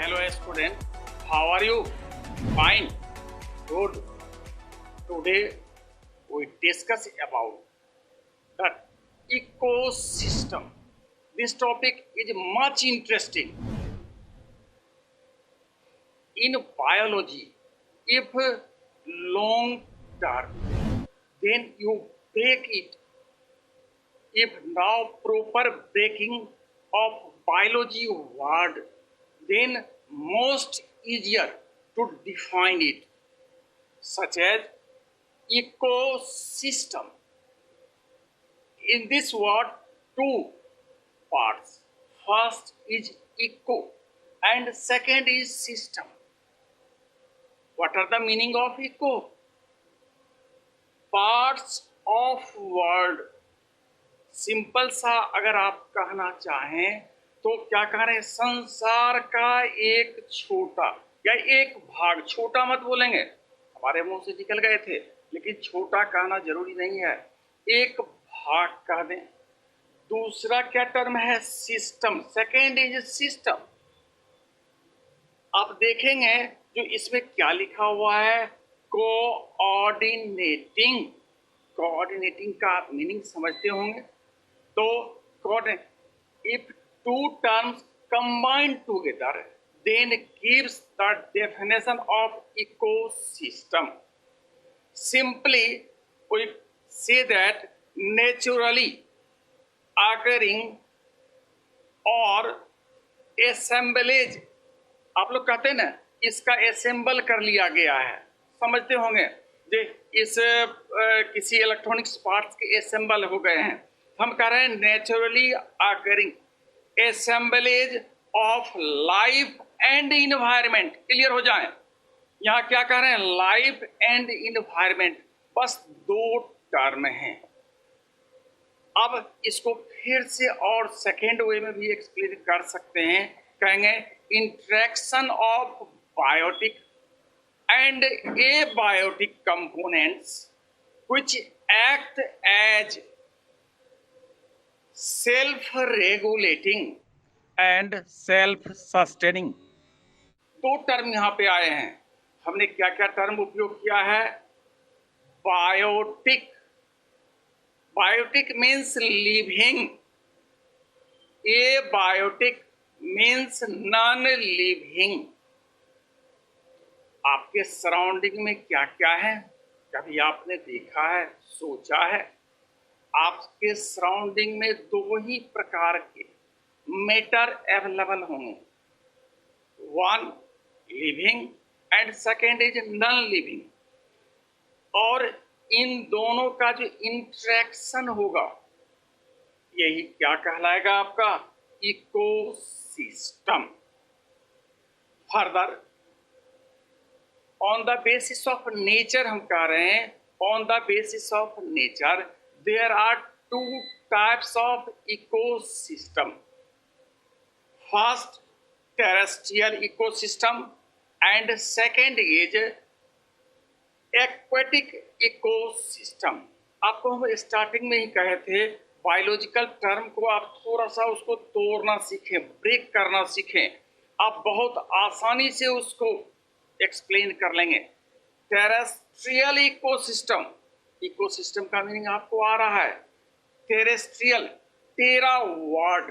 Hello student, how are you? Fine, good. Today we discuss about the ecosystem. This topic is much interesting. In biology, if long term, then you break it. If now proper breaking of biology word, then most easier to define it, such as ecosystem. In this word, two parts. First is eco and second is system. What are the meaning of eco? Parts of world. Simple सा अगर आप कहना चाहें तो क्या कह रहे हैं, संसार का एक छोटा या एक भाग, छोटा मत बोलेंगे, हमारे मुंह से निकल गए थे, लेकिन छोटा कहना जरूरी नहीं है, एक भाग कह दें। दूसरा क्या टर्म है, सिस्टम। Second is system. आप देखेंगे जो इसमें क्या लिखा हुआ है, कोऑर्डिनेटिंग। कोऑर्डिनेटिंग का आप मीनिंग समझते होंगे। तो if two terms combine together, then gives the definition of ecosystem. Simply, we say that naturally occurring or assemblage, आप लोग कहते हैं ना, इसका असेंबल कर लिया गया है, समझते होंगे। इस किसी इलेक्ट्रॉनिक्स पार्ट्स के असेंबल हो गए हैं, हम कह रहे हैं naturally occurring assemblage of life and environment. Clear हो जाए, यहाँ क्या कह रहे हैं, लाइफ एंड इन्वायरमेंट, बस दो टर्म हैं। अब इसको फिर से और सेकेंड वे में भी एक्सप्लेन कर सकते हैं, कहेंगे interaction of biotic and abiotic components which act as self regulating and self sustaining. दो टर्म यहाँ पे आए हैं। हमने क्या क्या टर्म उपयोग किया है, biotic. Biotic means living, abiotic means non living. आपके सराउंडिंग में क्या क्या है, कभी आपने देखा है, सोचा है? आपके सराउंडिंग में दो ही प्रकार के मैटर अवेलेबल होंगे, one living and second is non living. और इन दोनों का जो इंटरेक्शन होगा, यही क्या कहलाएगा, आपका ecosystem. Further on the basis of nature, हम कह रहे हैं on the basis of nature there are two types of ecosystem. First, terrestrial ecosystem and second is aquatic ecosystem. आपको हम स्टार्टिंग में ही कहे थे, बायोलॉजिकल टर्म को आप थोड़ा सा उसको तोड़ना सीखें, ब्रेक करना सीखें, आप बहुत आसानी से उसको एक्सप्लेन कर लेंगे। टेरेस्ट्रियल इकोसिस्टम, इकोसिस्टम का मीनिंग आपको आ रहा है, टेरेस्ट्रियल, टेरा वर्ड।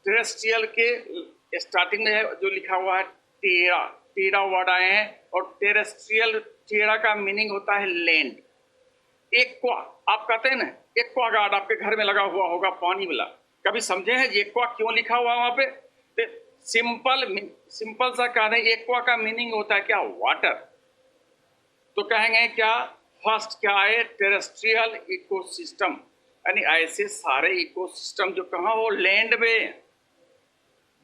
टेरेस्ट्रियल के स्टार्टिंग में है जो लिखा हुआ है टेरा, टेरा वर्ड आए हैं। और टेरेस्ट्रियल, टेरा का मीनिंग होता है लैंड। एक्वा, आप कहते हैं ना, एक्वा गार्ड आपके घर में लगा हुआ होगा, पानी वाला, कभी समझे हैं एक्वा क्यों लिखा हुआ वहां पे? सिंपल सा कह रहे हैं, एक्वा का मीनिंग होता है क्या, वाटर। तो कहेंगे क्या, फर्स्ट क्या है, टेरेस्ट्रियल इकोसिस्टम, यानी ऐसे सारे इकोसिस्टम जो कहाँ हो, लैंड में।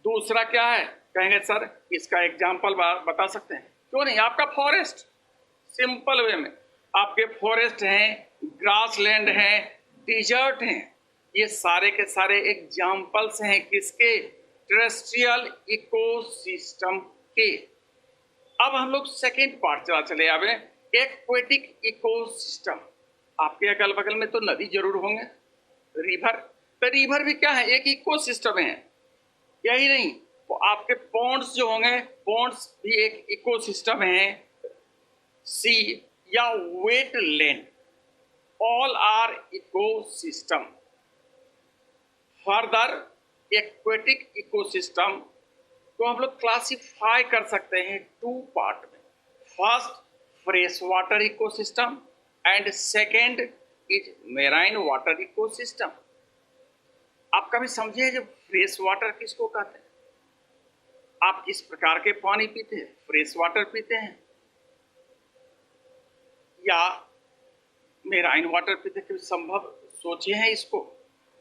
दूसरा क्या है, कहेंगे सर इसका एग्जांपल बता सकते हैं? क्यों नहीं, आपका फॉरेस्ट, सिंपल वे में आपके फॉरेस्ट हैं, ग्रास लैंड हैं, डिजर्ट हैं, ये सारे के सारे एग्जाम्पल्स हैं किसके, टेरेस्ट्रियल इकोसिस्टम के। अब हम लोग सेकेंड पार्ट चले आवे, एक्वेटिक इकोसिस्टम। आपके अगल बगल में तो नदी जरूर होंगे, रिवर। तो रिवर भी क्या है, एक इकोसिस्टम है। यही नहीं, तो आपके पॉन्ड्स जो होंगे, पॉन्ड्स भी एक इकोसिस्टम है। सी या wetland, all are ecosystem. Further aquatic ecosystem को हम लोग क्लासिफाई कर सकते हैं टू पार्ट में। First fresh water ecosystem and second is marine water ecosystem. आप कभी समझे जब फ्रेश वाटर किसको कहते हैं? आप किस प्रकार के पानी पीते हैं? फ्रेश वाटर पीते हैं या मेराइन वाटर पीते हैं? कभी संभव सोचे हैं इसको?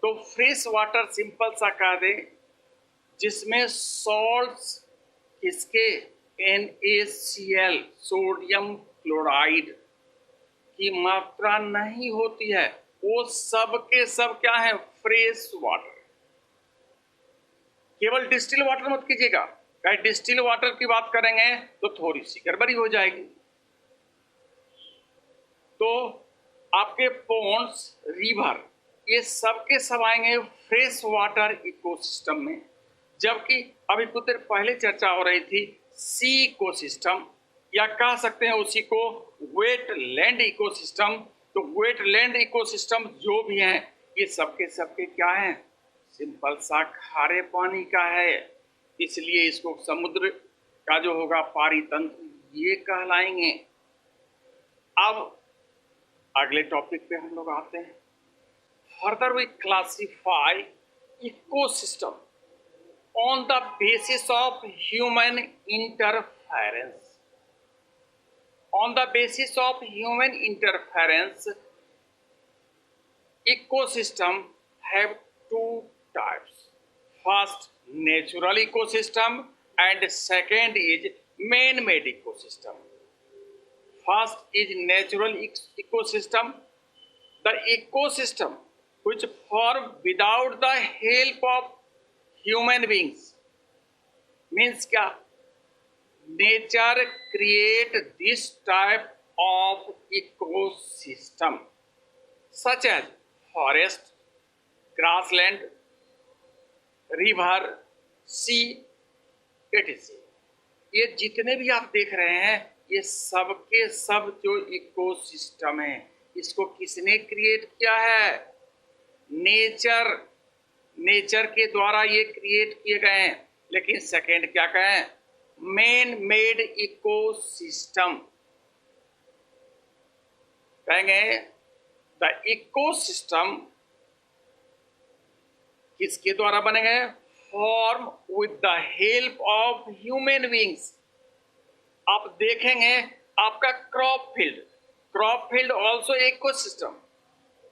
तो फ्रेश वाटर सिंपल सा कह दे जिसमें सॉल्ट्स किसके, NaCl सोडियम क्लोराइड की मात्रा नहीं होती है, वो सब के सब क्या है, फ्रेश वाटर। केवल डिस्टिल वाटर मत कीजिएगा, कहीं डिस्टिल वाटर की बात करेंगे तो थोड़ी सी गड़बड़ी हो जाएगी। तो आपके पॉन्ड्स, रिवर, ये सब के सब आएंगे फ्रेश वाटर इकोसिस्टम में। जबकि अभी कुछ देर पहले चर्चा हो रही थी सी इकोसिस्टम, या कह सकते हैं उसी को वेटलैंड इकोसिस्टम। तो वेटलैंड इकोसिस्टम जो भी हैं ये सबके क्या हैं, सिंपल सा खारे पानी का है, इसलिए इसको समुद्र का जो होगा पारितंत्र ये कहलाएंगे। अब अगले टॉपिक पे हम लोग आते हैं। Further we classify ecosystem on the basis of human interference. On the basis of human interference, ecosystem have two types. First, natural ecosystem, and second is man-made ecosystem. First is natural ecosystem, the ecosystem which form without the help of human beings. Means क्या, nature create this type of ecosystem such as forest, grassland, river, sea, etcetera. ये जितने भी आप देख रहे हैं ये सब के सब जो इकोसिस्टम है, इसको किसने क्रिएट किया है? नेचर। नेचर के द्वारा ये क्रिएट किए गए हैं। लेकिन सेकेंड क्या कहें, मैन मेड इकोसिस्टम कहेंगे। द इकोसिस्टम किसके द्वारा बनेंगे? Form with the help of human beings. आप देखेंगे आपका क्रॉप फील्ड ऑल्सो इकोसिस्टम।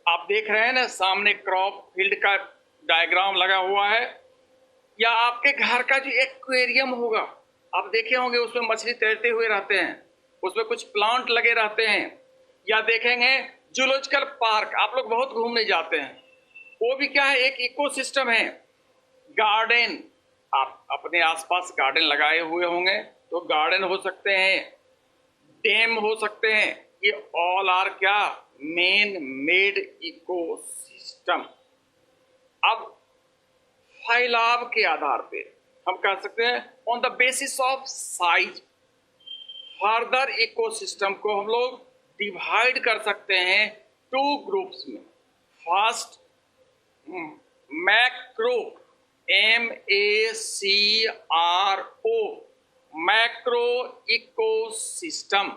आप देख रहे हैं ना सामने क्रॉप फील्ड का डायग्राम लगा हुआ है, या आपके घर का जो एक्वेरियम होगा आप देखे होंगे उसमें मछली तैरते हुए रहते हैं, उसमें कुछ प्लांट लगे रहते हैं। या देखेंगे जूलॉजिकल पार्क, आप लोग बहुत घूमने जाते हैं, वो भी क्या है, एक इकोसिस्टम है। गार्डन, आप अपने आसपास गार्डन लगाए हुए होंगे तो गार्डन हो सकते हैं, डैम हो सकते हैं, ये ऑल आर क्या, मैन मेड इकोसिस्टम। अब फैलाव के आधार पे हम कह सकते हैं on the basis of size, further ecosystem को हम लोग डिवाइड कर सकते हैं टू ग्रुप्स में। First macro, MACRO, macro ecosystem,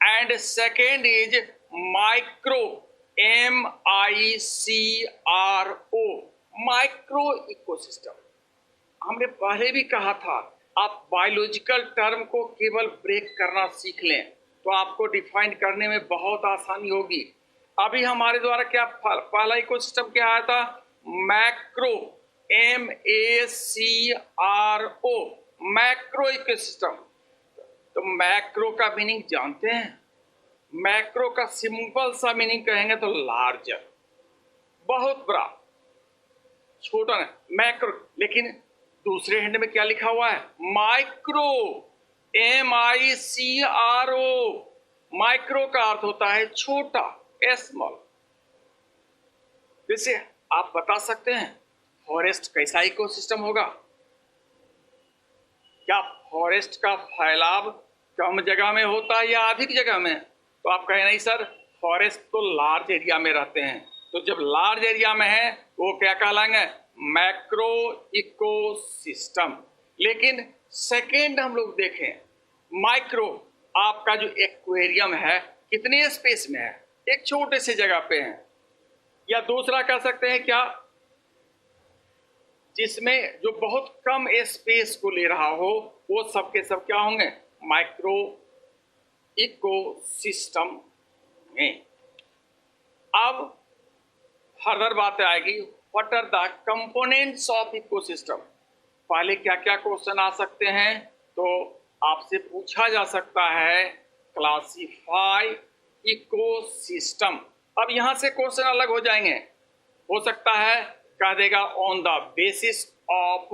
and second is micro, MICRO, micro ecosystem. हमने पहले भी कहा था आप बायोलॉजिकल टर्म को केवल ब्रेक करना सीख लें तो आपको डिफाइन करने में बहुत आसानी होगी। अभी हमारे द्वारा क्या पहला इकोसिस्टम क्या आया था, मैक्रो, MACRO, मैक्रो इकोसिस्टम। तो मैक्रो का मीनिंग जानते हैं? मैक्रो का सिंपल सा मीनिंग कहेंगे तो लार्जर, बहुत बड़ा, छोटा नहीं, मैक्रो। लेकिन दूसरे हैंड में क्या लिखा हुआ है, माइक्रो, MICRO। माइक्रो का अर्थ होता है छोटा, स्मॉल। जैसे आप बता सकते हैं फॉरेस्ट कैसा इकोसिस्टम होगा? क्या फॉरेस्ट का फैलाव कम जगह में होता है या अधिक जगह में? तो आप कहें नहीं सर, फॉरेस्ट तो लार्ज एरिया में रहते हैं। तो जब लार्ज एरिया में है वो क्या कहलाएंगे? Macro ecosystem. लेकिन सेकेंड हम लोग देखें, माइक्रो, आपका जो एक्वेरियम है कितने स्पेस में है? एक छोटे से जगह पे है। या दूसरा कह सकते हैं क्या, जिसमें जो बहुत कम स्पेस को ले रहा हो, वो सब के सब क्या होंगे? माइक्रो इकोसिस्टम में। अब फर्दर बात आएगी, what are the components of ecosystem. पहले क्या क्या क्वेश्चन आ सकते हैं? तो आपसे पूछा जा सकता है क्लासिफाई इकोसिस्टम। अब यहां से क्वेश्चन अलग हो जाएंगे। हो सकता है कह देगा on the basis of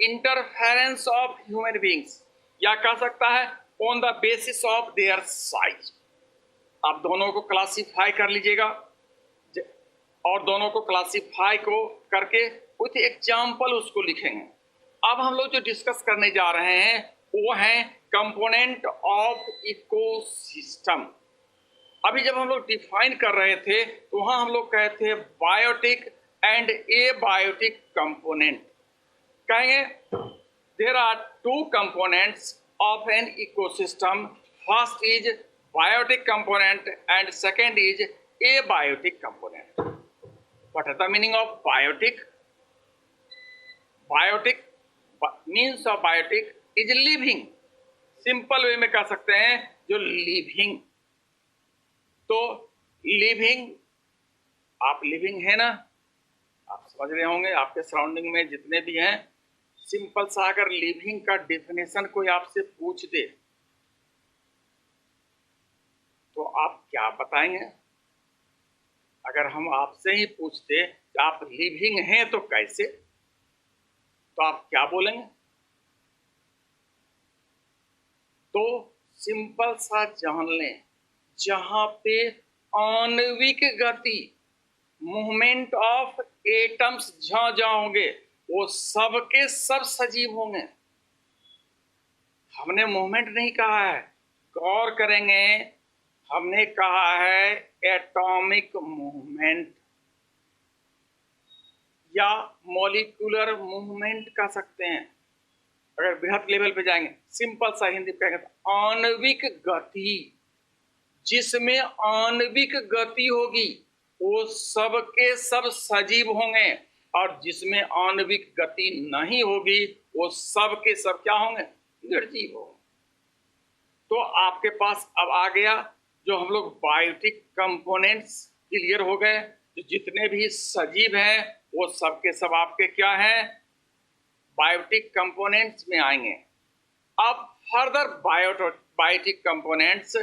interference of human beings, या कह सकता है on the basis of their size. आप दोनों को क्लासिफाई कर लीजिएगा और दोनों को क्लासिफाई को करके विथ एग्जाम्पल उसको लिखेंगे। अब हम लोग जो डिस्कस करने जा रहे हैं वो है कंपोनेंट ऑफ इकोसिस्टम। अभी जब हम लोग डिफाइन कर रहे थे तो वहां हम लोग कहे थे बायोटिक एंड एबायोटिक कंपोनेंट। कहेंगे there are two components of an ecosystem, first is biotic component and second is abiotic component. What is the meaning of biotic? Biotic means of biotic is living. Simple way में कह सकते हैं जो living. तो living, आप living है ना, आप समझ रहे होंगे, आपके सराउंडिंग में जितने भी हैं, सिंपल सा अगर लिविंग का डेफिनेशन कोई आपसे पूछ दे तो आप क्या बताएंगे? अगर हम आपसे ही पूछते कि आप लिविंग हैं तो कैसे, तो आप क्या बोलेंगे? तो सिंपल सा जान लें, जहां पे आणविक गति, मूवमेंट ऑफ एटम्स जहां जहां होंगे वो सब के सब सजीव होंगे। हमने मूवमेंट नहीं कहा है, गौर करेंगे, हमने कहा है एटॉमिक मूवमेंट या मॉलिक्यूलर मूवमेंट कह सकते हैं। अगर बृहद लेवल पे जाएंगे, सिंपल सा हिंदी में कहेंगे आणविक गति। जिसमें आणविक गति होगी वो सब के सब सजीव होंगे, और जिसमें आणविक गति नहीं होगी वो सब के सब क्या होंगे? निर्जीव होंगे। तो आपके पास अब आ गया जो हम लोग बायोटिक कंपोनेंट्स क्लियर हो गए। जो जितने भी सजीव हैं वो सब के सब आपके क्या हैं? बायोटिक कंपोनेंट्स में आएंगे। अब further biotic components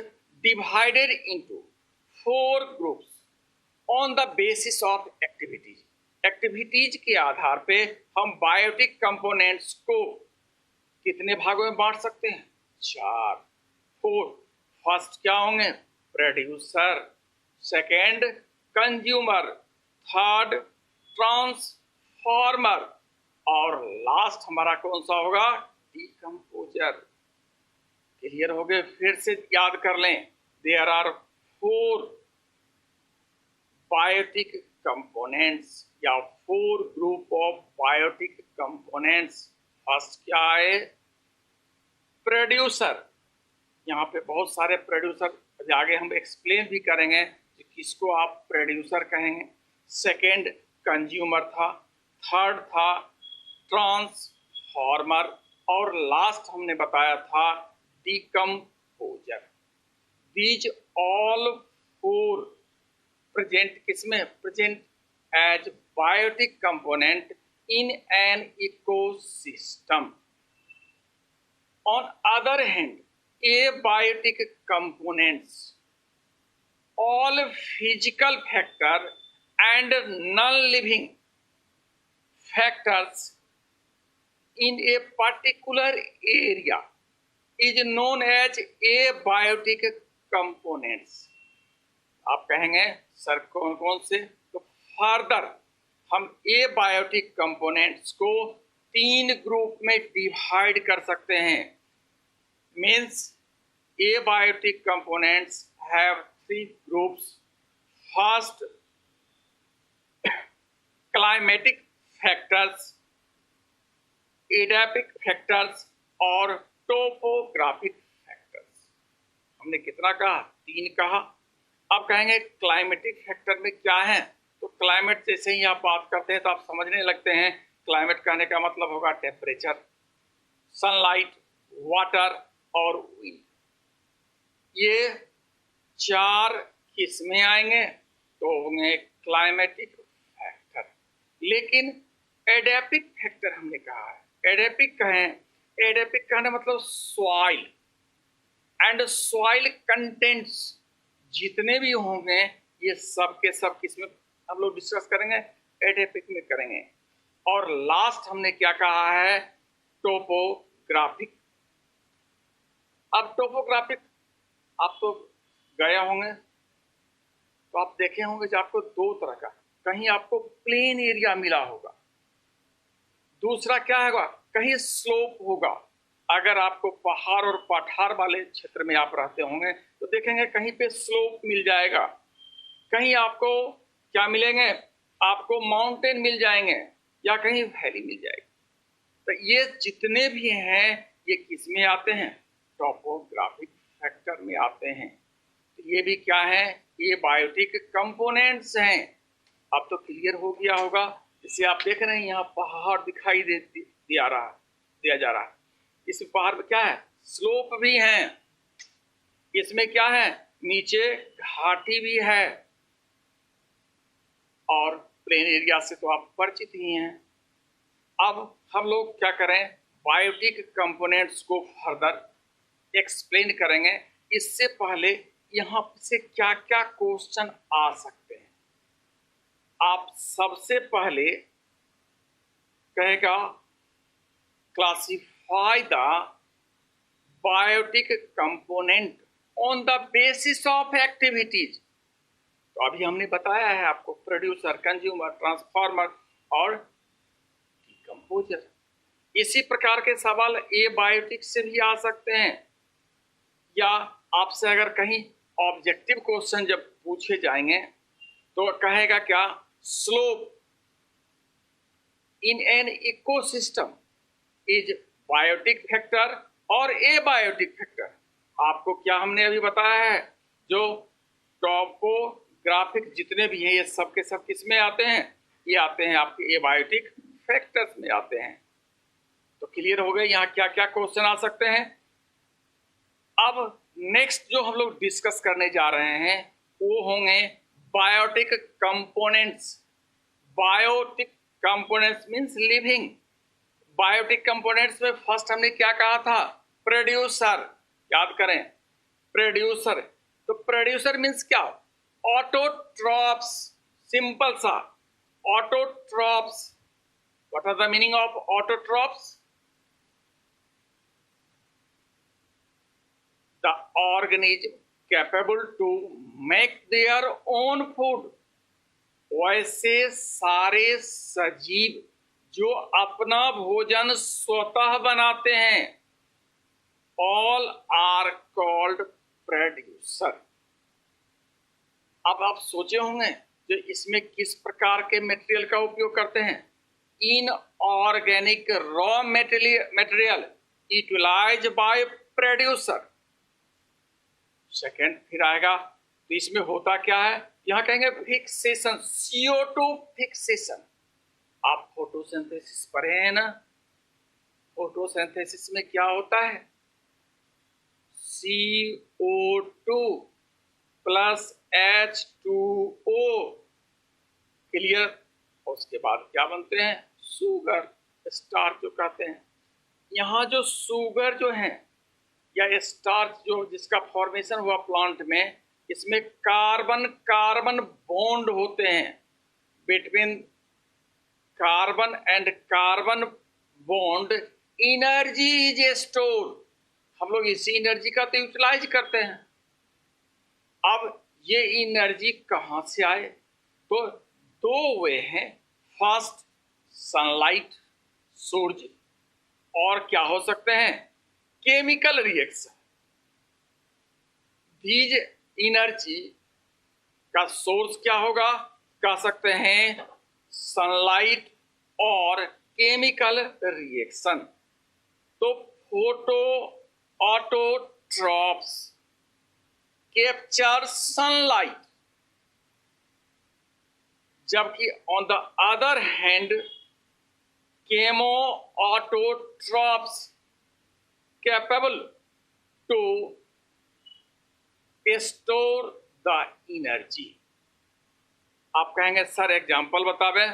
divided into 4 groups on the basis of activities. Activities के आधार पे हम बायोटिक कंपोनेंट्स को कितने भागों में बांट सकते हैं? 4, 4। फर्स्ट क्या होंगे? Producer, second consumer, third transformer, और लास्ट हमारा कौन सा होगा? डिकम्पोजर। क्लियर हो गए? फिर से याद कर लें, देयर आर 4 बायोटिक कंपोनेंट्स या 4 group of biotic components. First क्या है? प्रोड्यूसर। यहाँ पे बहुत सारे प्रोड्यूसर, आगे हम एक्सप्लेन भी करेंगे कि किसको आप प्रोड्यूसर कहेंगे। सेकेंड कंज्यूमर था, थर्ड था ट्रांसफॉर्मर, और लास्ट हमने बताया था डिकम्पोजर। दीज ऑल 4 प्रेजेंट किसमें? Present as biotic component in an ecosystem. On other hand, abiotic components, all physical factor and non-living factors in a particular area is known as abiotic components। आप कहेंगे sir कौन कौन से? तो further हम abiotic components को 3 group में divide कर सकते हैं। Means abiotic components have 3 groups. First, climatic factors, edaphic factors और टोपोग्राफिक फैक्टर्स। हमने कितना कहा? 3 कहा। अब कहेंगे क्लाइमेटिक फैक्टर में क्या है? तो क्लाइमेट जैसे ही आप बात करते हैं तो आप समझने लगते हैं क्लाइमेट कहने का मतलब होगा टेम्परेचर, सनलाइट, वाटर और विंड। ये 4 किस्में आएंगे तो होंगे क्लाइमेटिक फैक्टर। लेकिन एडेपिक फैक्टर हमने कहा है। एडेपिक कहें, एडेपिक कहने मतलब सॉइल एंड सॉइल कंटेंट्स जितने भी होंगे ये सब के सब किसमें हम लोग डिस्कस करेंगे? एडेपिक में करेंगे। और लास्ट हमने क्या कहा है? टोपोग्राफिक। अब टोपोग्राफिक आप तो गए होंगे तो आप देखे होंगे कि आपको 2 तरह का, कहीं आपको प्लेन एरिया मिला होगा, दूसरा क्या होगा? कहीं स्लोप होगा। अगर आपको पहाड़ और पठार वाले क्षेत्र में आप रहते होंगे तो देखेंगे कहीं पे स्लोप मिल जाएगा, कहीं आपको क्या मिलेंगे? आपको माउंटेन मिल जाएंगे या कहीं वैली मिल जाएगी। तो ये जितने भी हैं ये किस में आते हैं? टोपोग्राफिक फैक्टर में आते हैं। तो ये भी क्या है? ये बायोटिक कंपोनेंट्स हैं। अब तो क्लियर हो गया होगा। जैसे आप देख रहे हैं यहाँ पहाड़ दिखाई दिया जा रहा है। इस पहाड़ पे क्या है? स्लोप भी है। इसमें क्या है? नीचे घाटी भी है। और प्लेन एरिया से तो आप परिचित ही हैं। अब हम लोग क्या करें? बायोटिक कंपोनेंट्स को फर्दर एक्सप्लेन करेंगे। इससे पहले यहाँ से क्या क्या क्वेश्चन आ सकते हैं? आप सबसे पहले कहेगा classify the biotic component on the basis of activities. तो अभी हमने बताया है आपको प्रोड्यूसर, कंज्यूमर, ट्रांसफॉर्मर और डिकम्पोजर। इसी प्रकार के सवाल एबायोटिक से भी आ सकते हैं। या आपसे अगर कहीं ऑब्जेक्टिव क्वेश्चन जब पूछे जाएंगे तो कहेगा क्या? Slope in an ecosystem is biotic factor और एबायोटिक फैक्टर। आपको क्या हमने अभी बताया है? जो टोपोग्राफिक जितने भी हैं ये सब के सब किस में आते हैं? ये आते हैं आपके एबायोटिक फैक्टर्स में आते हैं। तो क्लियर हो गए यहाँ क्या क्या क्वेश्चन आ सकते हैं। अब नेक्स्ट जो हम लोग डिस्कस करने जा रहे हैं वो होंगे biotic components. Biotic components means living. Biotic components में फर्स्ट हमने क्या कहा था? प्रोड्यूसर। याद करें, प्रोड्यूसर। तो प्रोड्यूसर मींस क्या? ऑटोट्रॉप्स। सिंपल सा, autotrophs. What are the meaning of autotrophs? The organism capable to make their own food। वैसे सारे सजीव जो अपना भोजन स्वतः बनाते हैं, all are called producer। अब आप सोचे होंगे जो इसमें किस प्रकार के मटेरियल का उपयोग करते हैं? Inorganic raw material utilize by producer. Second फिर आएगा तो इसमें होता क्या है? यहां कहेंगे फिक्सेशन, CO2 फिक्सेशन। आप फोटोसिंथेसिस पढ़े हैं ना? फोटोसिंथेसिस में क्या होता है? CO2 plus H2O। क्लियर? उसके बाद क्या बनते हैं? शुगर, स्टार्च जो कहते हैं। यहाँ जो शुगर जो है या स्टार्च जो जिसका फॉर्मेशन हुआ प्लांट में, इसमें कार्बन कार्बन बॉन्ड होते हैं। Between carbon and carbon bond energy is store. हम लोग इसी एनर्जी का तो यूटिलाइज करते हैं। अब ये एनर्जी कहाँ से आए? तो 2 वे हैं। फर्स्ट सनलाइट, सूरज। और क्या हो सकते हैं? Chemical reaction. दीज एनर्जी का सोर्स क्या होगा? कह सकते हैं सनलाइट और केमिकल रिएक्शन। तो फोटो ऑटोट्रॉप्स कैप्चर सनलाइट, जबकि on the other hand chemo autotrophs capable to store the energy. आप कहेंगे सर एग्जाम्पल बतावे।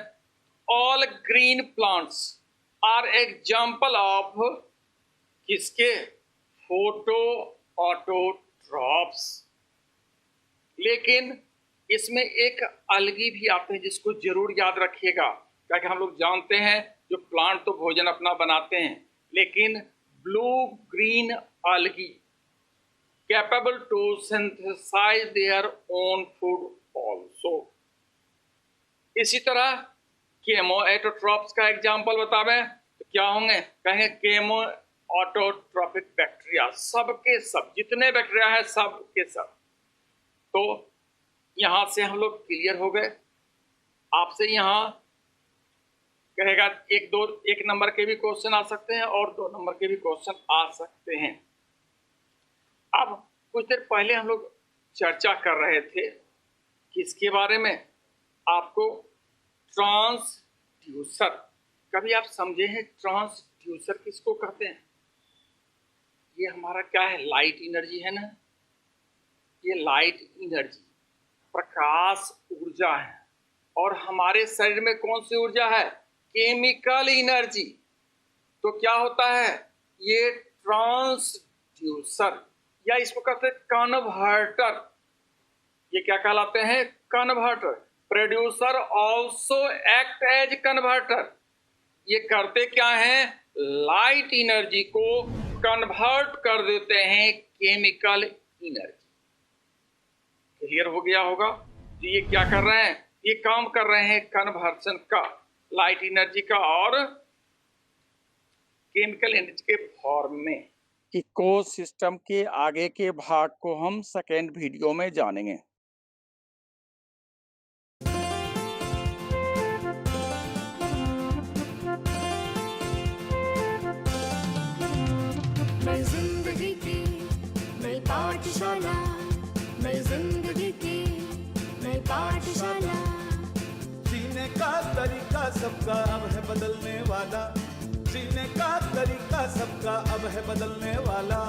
All green plants are example of किसके? Photo autotrophs. लेकिन इसमें एक अलगी भी आते हैं जिसको जरूर याद रखिएगा, क्योंकि हम लोग जानते हैं जो प्लांट तो भोजन अपना बनाते हैं, लेकिन blue green algae capable to synthesize their own food also. इसी तरह केमो ऑटोट्रॉप्स का एग्जाम्पल बतावे तो क्या होंगे? कहेंगे केमो ऑटोट्रॉपिक बैक्टीरिया, सबके सब जितने बैक्टीरिया है सब के सब। तो यहां से हम लोग क्लियर हो गए। आपसे यहां कहेगा एक नंबर के भी क्वेश्चन आ सकते हैं और 2 नंबर के भी क्वेश्चन आ सकते हैं। अब कुछ देर पहले हम लोग चर्चा कर रहे थे किसके बारे में? आपको ट्रांसड्यूसर। कभी आप समझे हैं ट्रांसड्यूसर किसको कहते हैं? ये हमारा क्या है? लाइट एनर्जी है ना। ये लाइट एनर्जी प्रकाश ऊर्जा है। और हमारे शरीर में कौन सी ऊर्जा है? Chemical energy. तो क्या होता है? ये ट्रांसड्यूसर या इसको कहते हैं कन्वर्टर। ये क्या कहलाते हैं? Converter. Producer also act as converter. ये करते क्या हैं? लाइट एनर्जी को कन्वर्ट कर देते हैं केमिकल एनर्जी। क्लियर हो गया होगा? तो ये क्या कर रहे हैं? ये काम कर रहे हैं कन्वर्सन का, लाइट एनर्जी का और केमिकल एनर्जी के फॉर्म में। इकोसिस्टम के आगे के भाग को हम सेकेंड वीडियो में जानेंगे। नई जिंदगी की नई पाठशाला, नई जिंदगी की नई पाठशाला। जीने का तरीका सबका अब है बदलने वाला, जीने का तरीका सबका अब है बदलने वाला।